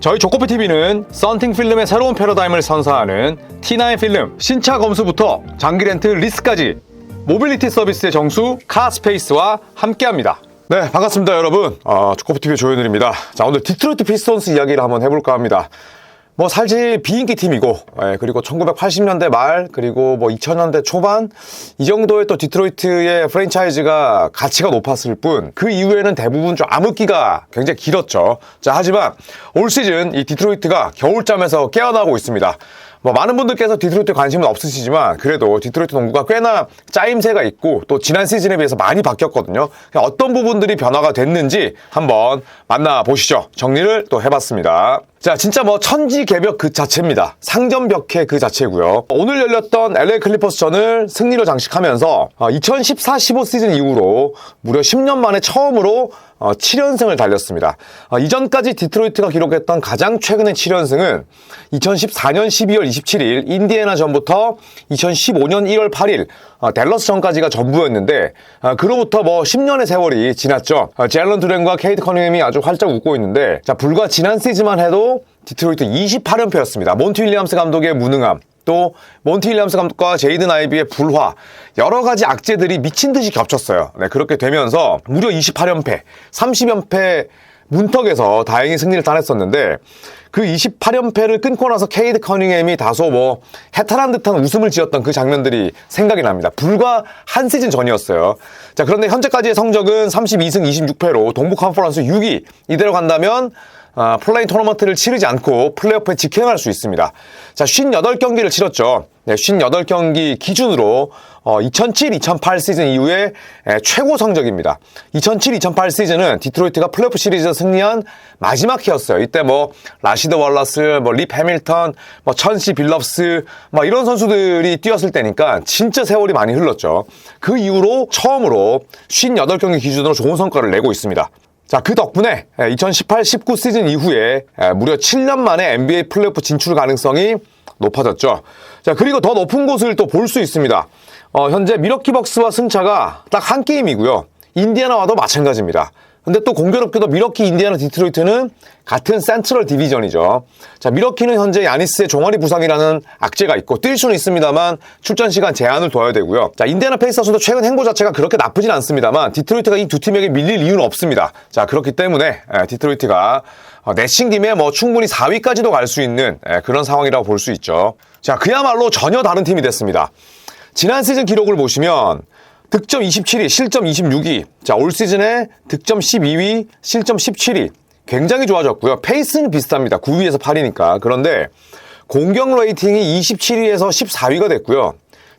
저희 조코피TV는 썬팅 필름의 새로운 패러다임을 선사하는 T9 필름 신차 검수부터 장기 렌트 리스까지 모빌리티 서비스의 정수 카스페이스와 함께합니다. 네, 반갑습니다 여러분. 조코피TV의 조현일입니다. 자, 오늘 디트로이트 피스톤스 이야기를 한번 해볼까 합니다. 사실 비인기 팀이고, 그리고 1980년대 말, 그리고 2000년대 초반, 이 정도의 또 디트로이트의 프랜차이즈가 가치가 높았을 뿐, 그 이후에는 대부분 좀 암흑기가 굉장히 길었죠. 자, 하지만 올 시즌 이 디트로이트가 겨울잠에서 깨어나고 있습니다. 많은 분들께서 디트로이트에 관심은 없으시지만 그래도 디트로이트 농구가 꽤나 짜임새가 있고 또 지난 시즌에 비해서 많이 바뀌었거든요. 어떤 부분들이 변화가 됐는지 한번 만나보시죠. 정리를 또 해봤습니다. 자, 진짜 천지개벽 그 자체입니다. 상점벽해 그 자체고요. 오늘 열렸던 LA 클리퍼스전을 승리로 장식하면서 2014-15 시즌 이후로 무려 10년 만에 처음으로 7연승을 달렸습니다. 이전까지 디트로이트가 기록했던 가장 최근의 7연승은 2014년 12월 27일 인디애나전부터 2015년 1월 8일 댈러스전까지가 전부였는데 그로부터 10년의 세월이 지났죠. 제일런 두렌과 케이트 커닝햄이 아주 활짝 웃고 있는데, 자, 불과 지난 시즌만 해도 디트로이트 28연패였습니다. 몬티 윌리엄스 감독의 무능함, 또 몬티 윌리엄스 감독과 제이든 아이비의 불화, 여러 가지 악재들이 미친 듯이 겹쳤어요. 네, 그렇게 되면서 무려 28연패, 30연패 문턱에서 다행히 승리를 따냈었는데, 그 28연패를 끊고 나서 케이트 커닝햄이 다소 해탈한 듯한 웃음을 지었던 그 장면들이 생각이 납니다. 불과 한 시즌 전이었어요. 자, 그런데 현재까지의 성적은 32승 26패로 동부 컨퍼런스 6위. 이대로 간다면 플레이 토너먼트를 치르지 않고 플레이오프에 직행할 수 있습니다. 자, 58경기를 치렀죠. 네, 58경기 기준으로 2007-2008 시즌 이후에 최고 성적입니다. 2007-2008 시즌은 디트로이트가 플레이오프 시리즈에서 승리한 마지막 해였어요. 이때 라시드 월러스, 립 해밀턴, 천시 빌럽스, 이런 선수들이 뛰었을 때니까 진짜 세월이 많이 흘렀죠. 그 이후로 처음으로 58경기 기준으로 좋은 성과를 내고 있습니다. 자, 그 덕분에 2018-19 시즌 이후에 무려 7년 만에 NBA 플레이오프 진출 가능성이 높아졌죠. 자, 그리고 더 높은 곳을 또 볼 수 있습니다. 현재 미러키 벅스와 승차가 딱 한 게임이고요. 인디애나와도 마찬가지입니다. 근데 또 공교롭게도 미러키, 인디애나, 디트로이트는 같은 센트럴 디비전이죠. 자, 미러키는 현재 야니스의 종아리 부상이라는 악재가 있고 뛸 수는 있습니다만 출전 시간 제한을 둬야 되고요. 자, 인디애나 페이서스도 최근 행보 자체가 그렇게 나쁘진 않습니다만 디트로이트가 이 두 팀에게 밀릴 이유는 없습니다. 자, 그렇기 때문에 디트로이트가 내친 김에 충분히 4위까지도 갈 수 있는 그런 상황이라고 볼 수 있죠. 자, 그야말로 전혀 다른 팀이 됐습니다. 지난 시즌 기록을 보시면 득점 27위, 실점 26위. 자, 올 시즌에 득점 12위, 실점 17위. 굉장히 좋아졌고요. 페이스는 비슷합니다. 9위에서 8위니까. 그런데 공격 레이팅이 27위에서 14위가 됐고요.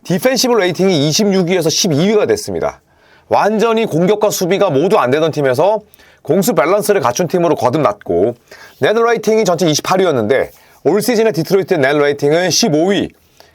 디펜시브 레이팅이 26위에서 12위가 됐습니다. 완전히 공격과 수비가 모두 안 되던 팀에서 공수 밸런스를 갖춘 팀으로 거듭났고, 넷 레이팅이 전체 28위였는데 올 시즌의 디트로이트 넷 레이팅은 15위.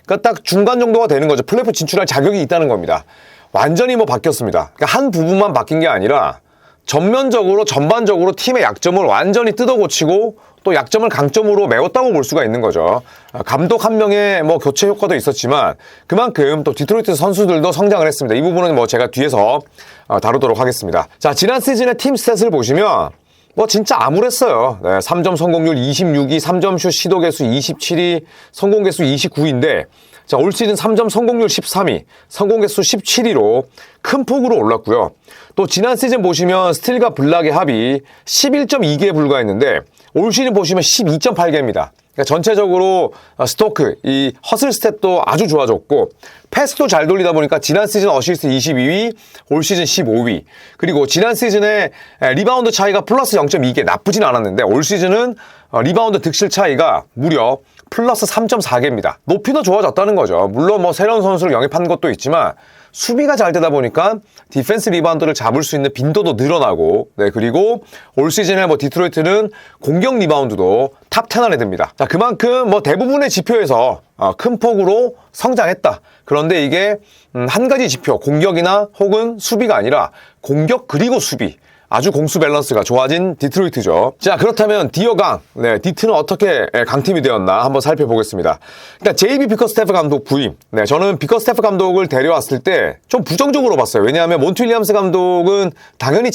그러니까 딱 중간 정도가 되는 거죠. 플레이오프 진출할 자격이 있다는 겁니다. 완전히 바뀌었습니다. 그러니까 한 부분만 바뀐 게 아니라 전면적으로, 전반적으로 팀의 약점을 완전히 뜯어고치고 또 약점을 강점으로 메웠다고 볼 수가 있는 거죠. 감독 한 명의 교체 효과도 있었지만 그만큼 또 디트로이트 선수들도 성장을 했습니다. 이 부분은 제가 뒤에서 다루도록 하겠습니다. 자, 지난 시즌의 팀 스탯을 보시면 진짜 암울했어요. 네, 3점 성공률 26위, 3점 슛 시도 개수 27위, 성공 개수 29위인데, 자, 올 시즌 3점 성공률 13위, 성공 개수 17위로 큰 폭으로 올랐고요. 또 지난 시즌 보시면 스틸과 블락의 합이 11.2개에 불과했는데 올 시즌 보시면 12.8개입니다. 그러니까 전체적으로 스토크, 이 허슬 스탯도 아주 좋아졌고 패스도 잘 돌리다 보니까 지난 시즌 어시스트 22위, 올 시즌 15위. 그리고 지난 시즌에 리바운드 차이가 플러스 0.2개 나쁘진 않았는데 올 시즌은 리바운드 득실 차이가 무려 플러스 3.4개입니다. 높이도 좋아졌다는 거죠. 물론 새로운 선수를 영입한 것도 있지만 수비가 잘 되다 보니까 디펜스 리바운드를 잡을 수 있는 빈도도 늘어나고, 네, 그리고 올 시즌에 디트로이트는 공격 리바운드도 탑 10 안에 듭니다. 자, 그만큼 대부분의 지표에서 큰 폭으로 성장했다. 그런데 이게 한 가지 지표, 공격이나 혹은 수비가 아니라 공격 그리고 수비, 아주 공수 밸런스가 좋아진 디트로이트죠. 자, 그렇다면 디어강, 디트는 어떻게 강팀이 되었나 한번 살펴보겠습니다. 일단 JB 비커스테프 감독 부임. 저는 비커스테프 감독을 데려왔을 때 좀 부정적으로 봤어요. 왜냐하면 몬트 윌리엄스 감독은 당연히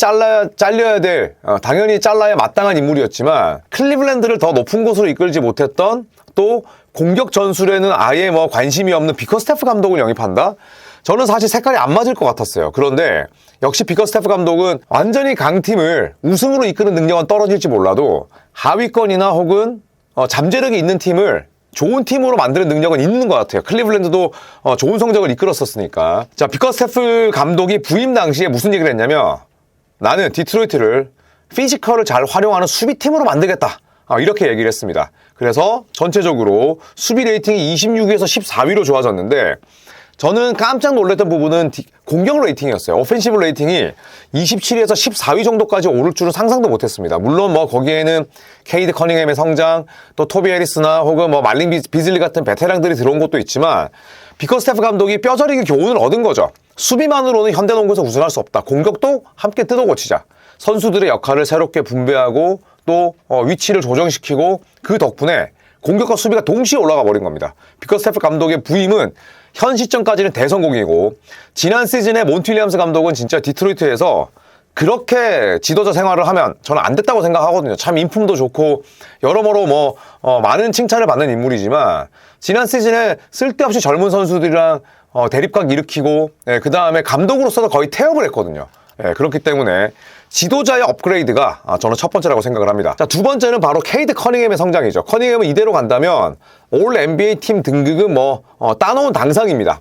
당연히 잘라야 마땅한 인물이었지만 클리블랜드를 더 높은 곳으로 이끌지 못했던, 또 공격 전술에는 아예 뭐 관심이 없는 비커스테프 감독을 영입한다? 저는 사실 색깔이 안 맞을 것 같았어요. 그런데 역시 비커스테프 감독은 완전히 강팀을 우승으로 이끄는 능력은 떨어질지 몰라도 하위권이나 혹은 잠재력이 있는 팀을 좋은 팀으로 만드는 능력은 있는 것 같아요. 클리블랜드도 좋은 성적을 이끌었었으니까. 자, 비커스테프 감독이 부임 당시에 무슨 얘기를 했냐면, 나는 디트로이트를 피지컬을 잘 활용하는 수비팀으로 만들겠다, 이렇게 얘기를 했습니다. 그래서 전체적으로 수비 레이팅이 26위에서 14위로 좋아졌는데, 저는 깜짝 놀랐던 부분은 공격 레이팅이었어요. 오펜시브 레이팅이 27위에서 14위 정도까지 오를 줄은 상상도 못했습니다. 물론 뭐 거기에는 케이드 커닝햄의 성장, 또 토비 해리스나 혹은 뭐 말린 비즐리 같은 베테랑들이 들어온 것도 있지만, 비커스테프 감독이 뼈저리게 교훈을 얻은 거죠. 수비만으로는 현대농구에서 우승할 수 없다. 공격도 함께 뜯어고치자. 선수들의 역할을 새롭게 분배하고 또 위치를 조정시키고, 그 덕분에 공격과 수비가 동시에 올라가 버린 겁니다. 비커스테프 감독의 부임은 현 시점까지는 대성공이고, 지난 시즌에 몬트 윌리엄스 감독은 진짜 디트로이트에서 그렇게 지도자 생활을 하면 저는 안 됐다고 생각하거든요. 참 인품도 좋고 여러모로 많은 칭찬을 받는 인물이지만, 지난 시즌에 쓸데없이 젊은 선수들이랑 대립각 일으키고, 그 다음에 감독으로서도 거의 태업을 했거든요. 그렇기 때문에 지도자의 업그레이드가 저는 첫 번째라고 생각을 합니다. 자, 두 번째는 바로 케이드 커닝햄의 성장이죠. 커닝햄은 이대로 간다면 올 NBA 팀 등극은 따놓은 당상입니다.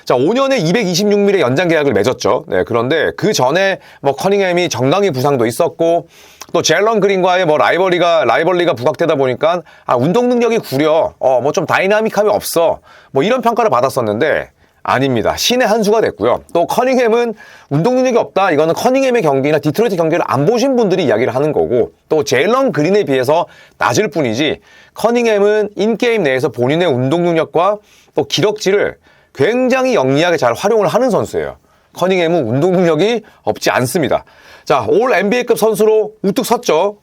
자, 5년에 226밀의 연장 계약을 맺었죠. 그런데 그 전에 커닝햄이 정강이 부상도 있었고, 또 제일런 그린과의 라이벌리가 부각되다 보니까 운동 능력이 구려, 좀 다이나믹함이 없어, 이런 평가를 받았었는데, 아닙니다. 신의 한 수가 됐고요. 또 커닝햄은 운동 능력이 없다, 이거는 커닝햄의 경기나 디트로이트 경기를 안 보신 분들이 이야기를 하는 거고, 또 제일런 그린에 비해서 낮을 뿐이지, 커닝햄은 인게임 내에서 본인의 운동 능력과 또 기럭지를 굉장히 영리하게 잘 활용을 하는 선수예요. 커닝햄은 운동 능력이 없지 않습니다. 자, 올 NBA급 선수로 우뚝 섰죠.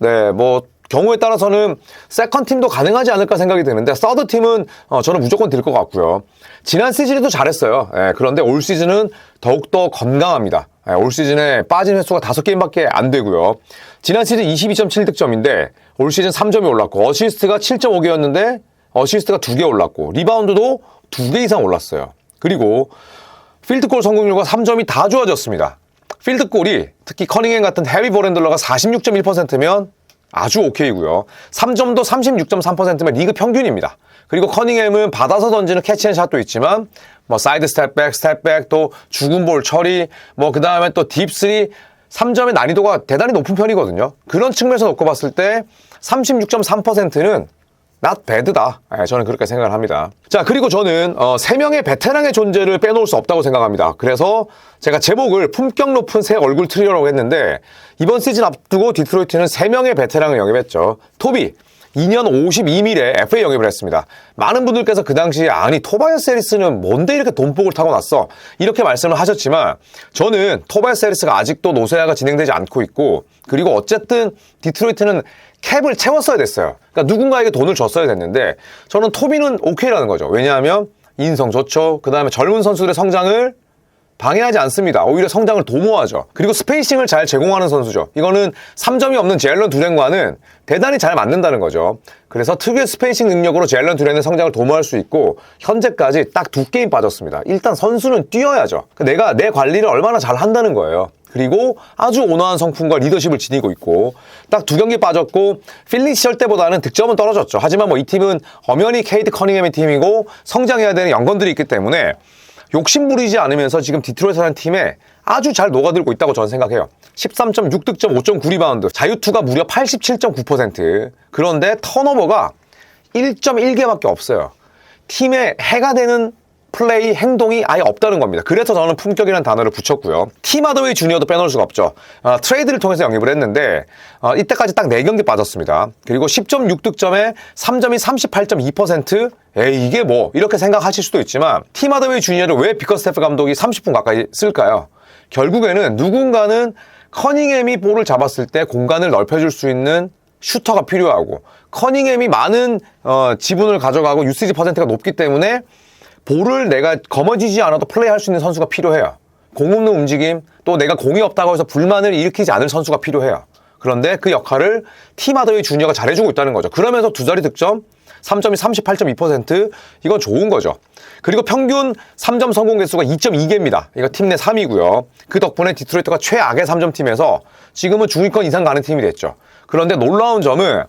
경우에 따라서는 세컨 팀도 가능하지 않을까 생각이 드는데, 서드 팀은 저는 무조건 들 것 같고요. 지난 시즌에도 잘했어요. 그런데 올 시즌은 더욱더 건강합니다. 올 시즌에 빠진 횟수가 5게임밖에 안 되고요. 지난 시즌 22.7득점인데 올 시즌 3점이 올랐고, 어시스트가 7.5개였는데 어시스트가 2개 올랐고, 리바운드도 2개 이상 올랐어요. 그리고 필드골 성공률과 3점이 다 좋아졌습니다. 필드골이 특히 커닝햄 같은 헤비 볼핸들러가 46.1%면 아주 오케이고요. 3점도 36.3%면 리그 평균입니다. 그리고 커닝햄은 받아서 던지는 캐치앤샷도 있지만, 사이드 스텝백, 또 죽은 볼 처리, 그 다음에 또 딥3, 3점의 난이도가 대단히 높은 편이거든요. 그런 측면에서 놓고 봤을 때 36.3%는 not bad다. 저는 그렇게 생각을 합니다. 자, 그리고 저는 3명의 베테랑의 존재를 빼놓을 수 없다고 생각합니다. 그래서 제가 제목을 품격 높은 새 얼굴 트리오라고 했는데, 이번 시즌 앞두고 디트로이트는 3명의 베테랑을 영입했죠. 토비 2년 52밀에 FA 영입을 했습니다. 많은 분들께서 그 당시에 아니 토바이어스 해리스는 뭔데 이렇게 돈복을 타고 났어? 이렇게 말씀을 하셨지만, 저는 토바이어스 해리스가 아직도 노세화가 진행되지 않고 있고, 그리고 어쨌든 디트로이트는 캡을 채웠어야 됐어요. 그러니까 누군가에게 돈을 줬어야 됐는데, 저는 토비는 오케이라는 거죠. 왜냐하면 인성 좋죠. 그 다음에 젊은 선수들의 성장을 방해하지 않습니다. 오히려 성장을 도모하죠. 그리고 스페이싱을 잘 제공하는 선수죠. 이거는 3점이 없는 제일런 두렌과는 대단히 잘 맞는다는 거죠. 그래서 특유의 스페이싱 능력으로 제일런 두렌의 성장을 도모할 수 있고, 현재까지 딱 2게임 빠졌습니다. 일단 선수는 뛰어야죠. 내가 내 관리를 얼마나 잘 한다는 거예요. 그리고 아주 온화한 성품과 리더십을 지니고 있고, 딱 2경기 빠졌고, 필리 시절 때보다는 득점은 떨어졌죠. 하지만 이 팀은 엄연히 케이드 커닝햄의 팀이고 성장해야 되는 연건들이 있기 때문에 욕심 부리지 않으면서 지금 디트로이트라는 팀에 아주 잘 녹아들고 있다고 저는 생각해요. 13.6득점, 5.9 리바운드, 자유투가 무려 87.9%. 그런데 턴오버가 1.1개밖에 없어요. 팀에 해가 되는 플레이, 행동이 아예 없다는 겁니다. 그래서 저는 품격이라는 단어를 붙였고요. 팀 하더웨이 주니어도 빼놓을 수가 없죠. 트레이드를 통해서 영입을 했는데 이때까지 딱 4경기 빠졌습니다. 그리고 10.6득점에 3점이 38.2%. 이게 이렇게 생각하실 수도 있지만, 팀 하더웨이 주니어를 왜 비커스테프 감독이 30분 가까이 쓸까요? 결국에는 누군가는 커닝햄이 볼을 잡았을 때 공간을 넓혀줄 수 있는 슈터가 필요하고, 커닝햄이 많은 지분을 가져가고 유시지 퍼센트가 높기 때문에 볼을 내가 거머쥐지 않아도 플레이할 수 있는 선수가 필요해요. 공 없는 움직임, 또 내가 공이 없다고 해서 불만을 일으키지 않을 선수가 필요해요. 그런데 그 역할을 팀 하더웨이 주니어가 잘해주고 있다는 거죠. 그러면서 두 자리 득점, 3점이 38.2%, 이건 좋은 거죠. 그리고 평균 3점 성공 개수가 2.2개입니다. 이거 팀 내 3위고요. 그 덕분에 디트로이트가 최악의 3점 팀에서 지금은 중위권 이상 가는 팀이 됐죠. 그런데 놀라운 점은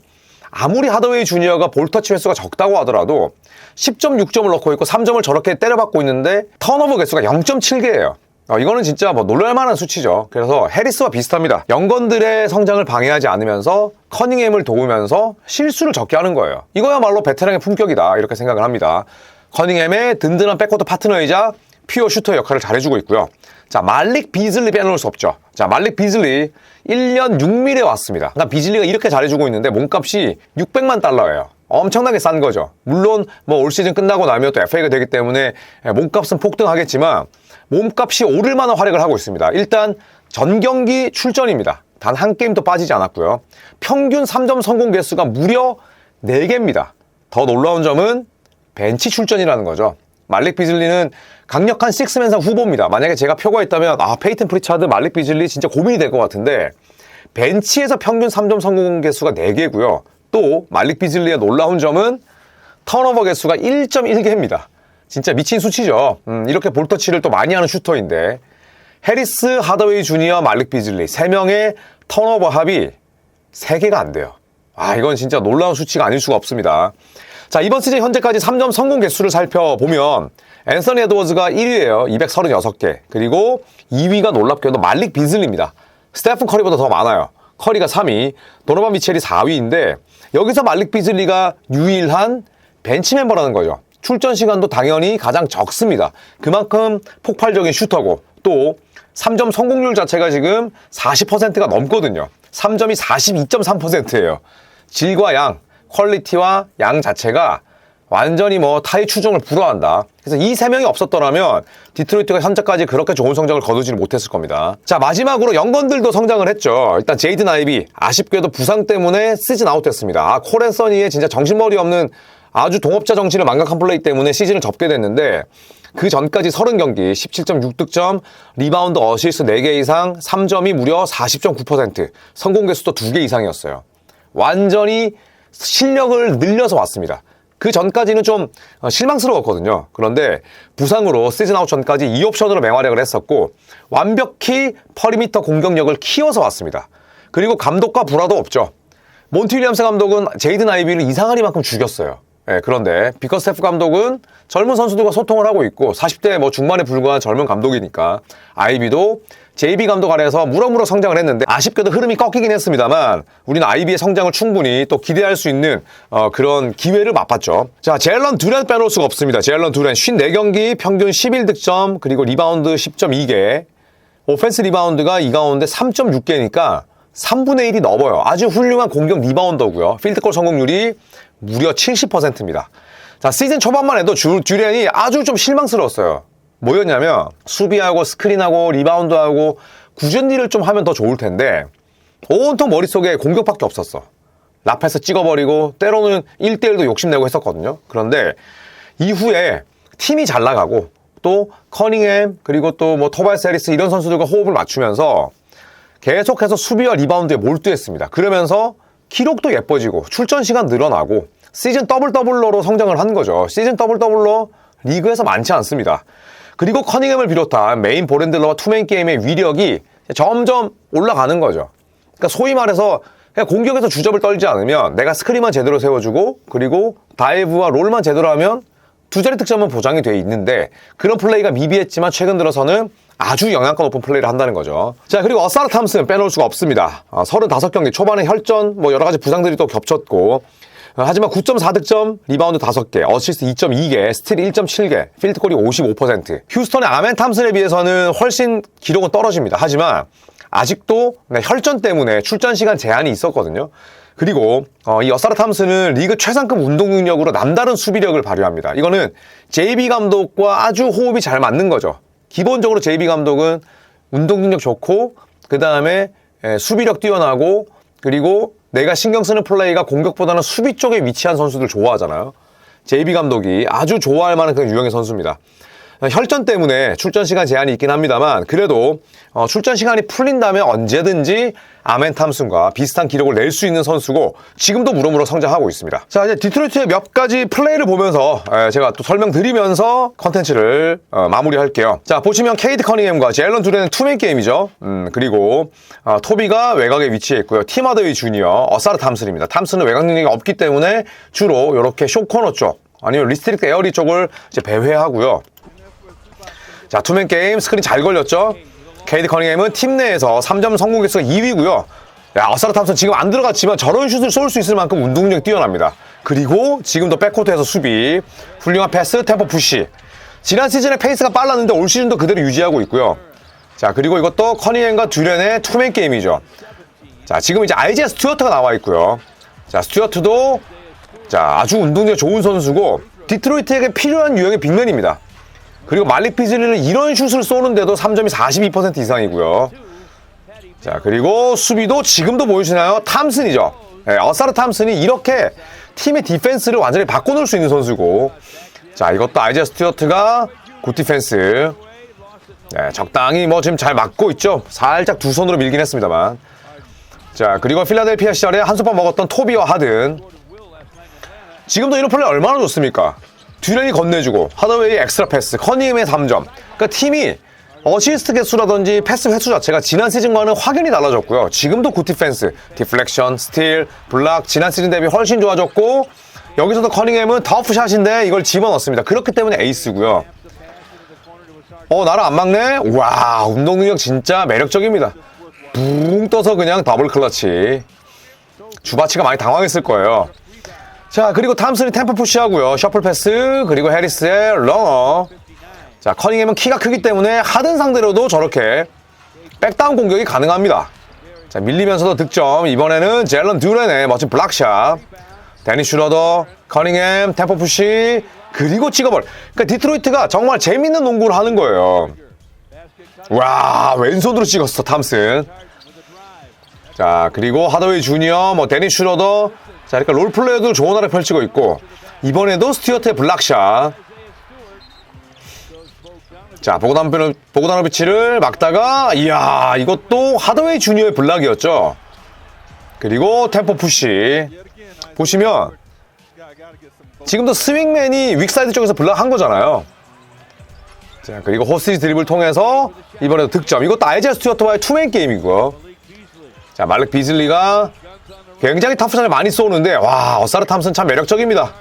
아무리 하더웨이 주니어가 볼 터치 횟수가 적다고 하더라도 10.6점을 넣고 있고 3점을 저렇게 때려받고 있는데 턴오버 개수가 0.7개예요. 이거는 진짜 뭐 놀랄만한 수치죠. 그래서 해리스와 비슷합니다. 영건들의 성장을 방해하지 않으면서 커닝햄을 도우면서 실수를 적게 하는 거예요. 이거야말로 베테랑의 품격이다, 이렇게 생각을 합니다. 커닝햄의 든든한 백코트 파트너이자 퓨어 슈터 역할을 잘해주고 있고요. 자, 말릭 비즐리 빼놓을 수 없죠. 자, 말릭 비즐리 1년 6밀에 왔습니다. 그러니까 비즐리가 이렇게 잘해주고 있는데 몸값이 600만 달러예요. 엄청나게 싼 거죠. 물론 뭐 올 시즌 끝나고 나면 또 FA가 되기 때문에 몸값은 폭등하겠지만 몸값이 오를 만한 활약을 하고 있습니다. 일단 전 경기 출전입니다. 단 한 게임도 빠지지 않았고요. 평균 3점 성공 개수가 무려 4개입니다. 더 놀라운 점은 벤치 출전이라는 거죠. 말릭 비즐리는 강력한 식스맨상 후보입니다. 만약에 제가 표가 있다면 페이튼 프리차드, 말릭 비즐리 진짜 고민이 될 것 같은데 벤치에서 평균 3점 성공 개수가 4개고요. 또 말릭 비즐리의 놀라운 점은 턴오버 개수가 1.1개입니다. 진짜 미친 수치죠. 이렇게 볼터치를 또 많이 하는 슈터인데 해리스, 하더웨이 주니어, 말릭 비즐리 3명의 턴오버 합이 3개가 안 돼요. 이건 진짜 놀라운 수치가 아닐 수가 없습니다. 자, 이번 시즌 현재까지 3점 성공 개수를 살펴보면 앤서니 에드워즈가 1위예요. 236개. 그리고 2위가 놀랍게도 말릭 비즐리입니다. 스테픈 커리보다 더 많아요. 커리가 3위, 도노반 미첼이 4위인데 여기서 말릭 비즐리가 유일한 벤치 멤버라는 거죠. 출전 시간도 당연히 가장 적습니다. 그만큼 폭발적인 슈터고 또 3점 성공률 자체가 지금 40%가 넘거든요. 3점이 42.3%예요. 질과 양, 퀄리티와 양 자체가 완전히 뭐 타의 추종을 불허한다. 그래서 이 3명이 없었더라면 디트로이트가 현재까지 그렇게 좋은 성적을 거두지를 못했을 겁니다. 자, 마지막으로 영건들도 성장을 했죠. 일단 제이든 아이비 아쉽게도 부상 때문에 시즌 아웃됐습니다. 콜 앤서니의 진짜 정신머리 없는 아주 동업자 정신을 망각한 플레이 때문에 시즌을 접게 됐는데 그 전까지 30경기 17.6득점, 리바운드 어시스트 4개 이상, 3점이 무려 40.9%, 성공 개수도 2개 이상이었어요. 완전히 실력을 늘려서 왔습니다. 그 전까지는 좀 실망스러웠거든요. 그런데 부상으로 시즌 아웃 전까지 2옵션으로 맹활약을 했었고 완벽히 퍼리미터 공격력을 키워서 왔습니다. 그리고 감독과 불화도 없죠. 몬티 윌리엄스 감독은 제이든 아이비를 이상하리만큼 죽였어요. 그런데 비커 스태프 감독은 젊은 선수들과 소통을 하고 있고 40대 뭐 중반에 불과한 젊은 감독이니까 아이비도 JB 감독 아래에서 무럭무럭 성장을 했는데 아쉽게도 흐름이 꺾이긴 했습니다만 우리는 아이비의 성장을 충분히 또 기대할 수 있는 그런 기회를 맛봤죠. 자, 제일런 두렌 빼놓을 수가 없습니다. 제일런 두렌 54경기 평균 11득점 그리고 리바운드 10.2개, 오펜스 리바운드가 이 가운데 3.6개니까 3분의 1이 넘어요. 아주 훌륭한 공격 리바운더고요. 필드골 성공률이 무려 70%입니다. 자, 시즌 초반만 해도 듀렌이 아주 좀 실망스러웠어요. 뭐였냐면 수비하고 스크린하고 리바운드하고 구전딜을 좀 하면 더 좋을 텐데 온통 머릿속에 공격밖에 없었어. 라페스 찍어버리고 때로는 1대1도 욕심내고 했었거든요. 그런데 이후에 팀이 잘 나가고 또 커닝햄 그리고 또 뭐 토바이스 해리스 이런 선수들과 호흡을 맞추면서 계속해서 수비와 리바운드에 몰두했습니다. 그러면서 기록도 예뻐지고 출전 시간 늘어나고 시즌 더블더블러로 성장을 한 거죠. 시즌 더블더블러 리그에서 많지 않습니다. 그리고 커닝햄을 비롯한 메인 볼핸들러와 투맨 게임의 위력이 점점 올라가는 거죠. 그러니까 소위 말해서 그냥 공격에서 주접을 떨지 않으면 내가 스크린만 제대로 세워주고 그리고 다이브와 롤만 제대로 하면 두 자리 득점은 보장이 돼 있는데 그런 플레이가 미비했지만 최근 들어서는 아주 영향가 높은 플레이를 한다는 거죠. 자, 그리고 어사르 탐슨 빼놓을 수가 없습니다. 35경기 초반에 혈전 뭐 여러 가지 부상들이 또 겹쳤고 하지만 9.4득점, 리바운드 5개, 어시스트 2.2개, 스틸 1.7개, 필드골이 55%. 휴스턴의 아멘 탐슨에 비해서는 훨씬 기록은 떨어집니다. 하지만 아직도 혈전 때문에 출전 시간 제한이 있었거든요. 그리고 이 어사르 탐슨은 리그 최상급 운동 능력으로 남다른 수비력을 발휘합니다. 이거는 JB 감독과 아주 호흡이 잘 맞는 거죠. 기본적으로 JB 감독은 운동 능력 좋고 그 다음에 수비력 뛰어나고 그리고 내가 신경 쓰는 플레이가 공격보다는 수비 쪽에 위치한 선수들 좋아하잖아요. JB 감독이 아주 좋아할 만한 그런 유형의 선수입니다. 혈전 때문에 출전 시간 제한이 있긴 합니다만 그래도 출전 시간이 풀린다면 언제든지 아멘 탐슨과 비슷한 기록을 낼 수 있는 선수고 지금도 무럭무럭 성장하고 있습니다. 자, 이제 디트로이트의 몇 가지 플레이를 보면서 제가 또 설명드리면서 컨텐츠를 마무리할게요. 자, 보시면 케이트 커닝햄과 제일런 두렌의 투맨 게임이죠. 그리고 토비가 외곽에 위치해 있고요. 팀 하더웨이 주니어, 어사르 탐슨입니다. 탐슨은 외곽 능력이 없기 때문에 주로 이렇게 쇼코너 쪽 아니면 리스트릭트 에어리 쪽을 이제 배회하고요. 자, 투맨 게임 스크린 잘 걸렸죠? 케이트 커닝햄은 팀 내에서 3점 성공 개수가 2위고요. 야, 어사르 탐슨 지금 안 들어갔지만 저런 슛을 쏠 수 있을 만큼 운동력이 뛰어납니다. 그리고 지금도 백코트에서 수비, 훌륭한 패스, 템포 푸시. 지난 시즌에 페이스가 빨랐는데 올 시즌도 그대로 유지하고 있고요. 자, 그리고 이것도 커닝햄과 듀렌의 투맨 게임이죠. 자, 지금 이제 아이지아 스튜어트가 나와 있고요. 자, 스튜어트도 자, 아주 운동력이 좋은 선수고 디트로이트에게 필요한 유형의 빅맨입니다. 그리고 말릭 비즐리는 이런 슛을 쏘는데도 3점이 42% 이상이고요. 자, 그리고 수비도 지금도 보여주나요? 탐슨이죠. 네, 어사르 탐슨이 이렇게 팀의 디펜스를 완전히 바꿔놓을 수 있는 선수고 자, 이것도 아이지아 스튜어트가 굿 디펜스. 네, 적당히 뭐 지금 잘 막고 있죠. 살짝 두 손으로 밀긴 했습니다만. 자, 그리고 필라델피아 시절에 한솥밥 먹었던 토비와 하든. 지금도 이런 플레이 얼마나 좋습니까? 듀렌이 건네주고 하더웨이 엑스트라 패스, 커닝햄의 3점. 그러니까 팀이 어시스트 개수라든지 패스 횟수 자체가 지난 시즌과는 확연히 달라졌고요. 지금도 굿 디펜스, 디플렉션, 스틸, 블락 지난 시즌 대비 훨씬 좋아졌고 여기서도 커닝햄은 터프샷인데 이걸 집어넣습니다. 그렇기 때문에 에이스고요. 나랑 안 막네? 와, 운동 능력 진짜 매력적입니다. 붕 떠서 그냥 더블 클러치. 주바치가 많이 당황했을 거예요. 자, 그리고 탐슨이 템포 푸시하고요. 셔플 패스, 그리고 해리스의 런어. 자, 커닝햄은 키가 크기 때문에 하든 상대로도 저렇게 백다운 공격이 가능합니다. 자, 밀리면서도 득점. 이번에는 제일런 듀렌의 멋진 블락샷. 데니 슈러더, 커닝햄, 템포 푸시, 그리고 찍어볼. 그러니까 디트로이트가 정말 재밌는 농구를 하는 거예요. 와, 왼손으로 찍었어, 탐슨. 자, 그리고 하더웨이 주니어, 데니 슈러더. 자, 그러니까 롤플레이도 좋은 활약 펼치고 있고 이번에도 스튜어트의 블락샷. 자, 보고다노비치를 막다가 이야, 이것도 하더웨이 주니어의 블락이었죠. 그리고 템포 푸시. 보시면 지금도 스윙맨이 윅사이드 쪽에서 블락한 거잖아요. 자, 그리고 호스티지 드립을 통해서 이번에도 득점. 이것도 아이지아 스튜어트와의 투맨 게임이고요. 자, 말릭 비즐리가 굉장히 터프샷을 많이 쏘는데 와, 어사르 탐슨 참 매력적입니다.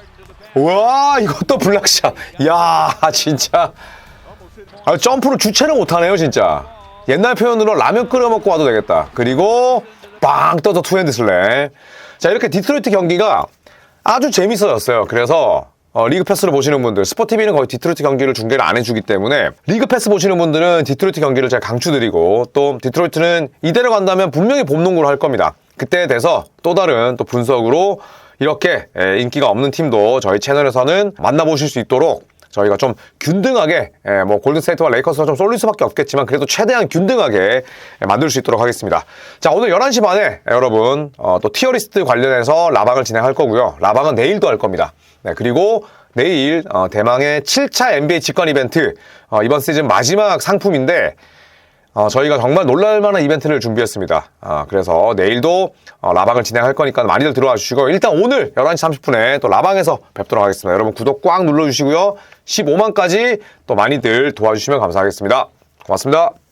우와, 이것도 블락샷. 이야, 진짜 점프를 주체를 못하네요 진짜. 옛날 표현으로 라면 끓여 먹고 와도 되겠다. 그리고 빵 떠서 투핸드 슬램. 자, 이렇게 디트로이트 경기가 아주 재밌어졌어요. 그래서 리그 패스를 보시는 분들, 스포티비는 거의 디트로이트 경기를 중계를 안 해주기 때문에 리그 패스 보시는 분들은 디트로이트 경기를 제가 강추드리고 또 디트로이트는 이대로 간다면 분명히 봄 농구를 할 겁니다. 그때에 대해서 또 다른 또 분석으로 이렇게 인기가 없는 팀도 저희 채널에서는 만나보실 수 있도록 저희가 좀 균등하게 뭐 골든스테이트와 레이커스가 좀 쏠릴 수밖에 없겠지만 그래도 최대한 균등하게 만들 수 있도록 하겠습니다. 자, 오늘 11시 반에 여러분 또 티어리스트 관련해서 라방을 진행할 거고요. 라방은 내일도 할 겁니다. 네, 그리고 내일 대망의 7차 NBA 직관 이벤트 이번 시즌 마지막 상품인데 저희가 정말 놀랄만한 이벤트를 준비했습니다. 그래서 내일도 라방을 진행할 거니까 많이들 들어와 주시고 일단 오늘 11시 30분에 또 라방에서 뵙도록 하겠습니다. 여러분 구독 꽉 눌러주시고요. 15만까지 또 많이들 도와주시면 감사하겠습니다. 고맙습니다.